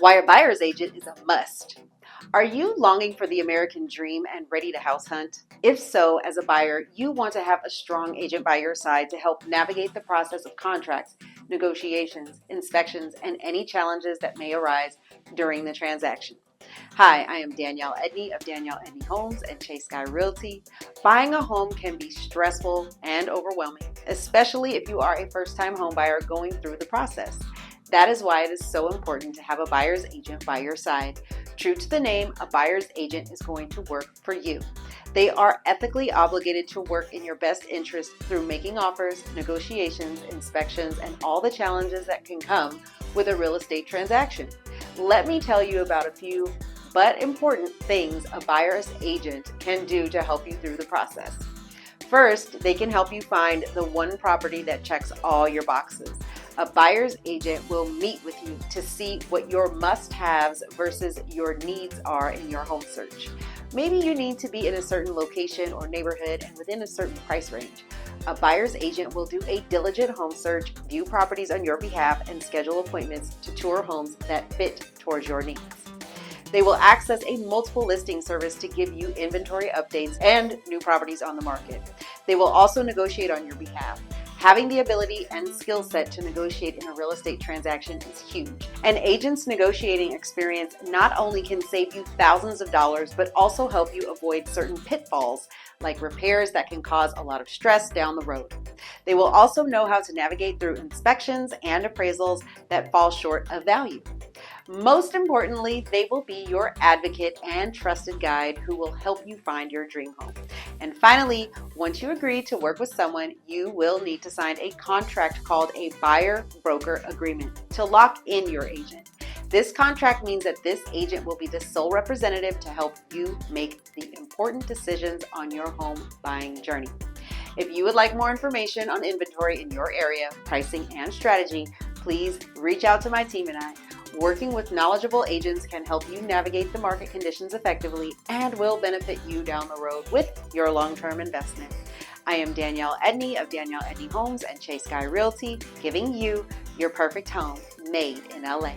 Why a buyer's agent is a must. Are you longing for the American dream and ready to house hunt? If so, as a buyer, you want to have a strong agent by your side to help navigate the process of contracts, negotiations, inspections, and any challenges that may arise during the transaction. Hi, I am Danielle Edney of Danielle Edney Homes and Chase Sky Realty. Buying a home can be stressful and overwhelming, especially if you are a first-time home buyer going through the process. That is why it is so important to have a buyer's agent by your side. True to the name, a buyer's agent is going to work for you. They are ethically obligated to work in your best interest through making offers, negotiations, inspections, and all the challenges that can come with a real estate transaction. Let me tell you about a few but important things a buyer's agent can do to help you through the process. First, they can help you find the one property that checks all your boxes. A buyer's agent will meet with you to see what your must-haves versus your needs are in your home search. Maybe you need to be in a certain location or neighborhood and within a certain price range. A buyer's agent will do a diligent home search, view properties on your behalf, and schedule appointments to tour homes that fit towards your needs. They will access a multiple listing service to give you inventory updates and new properties on the market. They will also negotiate on your behalf. Having the ability and skill set to negotiate in a real estate transaction is huge. An agent's negotiating experience not only can save you thousands of dollars, but also help you avoid certain pitfalls like repairs that can cause a lot of stress down the road. They will also know how to navigate through inspections and appraisals that fall short of value. Most importantly, they will be your advocate and trusted guide who will help you find your dream home. And finally, once you agree to work with someone, you will need to sign a contract called a buyer-broker agreement to lock in your agent. This contract means that this agent will be the sole representative to help you make the important decisions on your home buying journey. If you would like more information on inventory in your area, pricing, and strategy, please reach out to my team and I. Working with knowledgeable agents can help you navigate the market conditions effectively and will benefit you down the road with your long-term investment. I am Danielle Edney of Danielle Edney Homes and Chase Sky Realty, giving you your perfect home made in LA.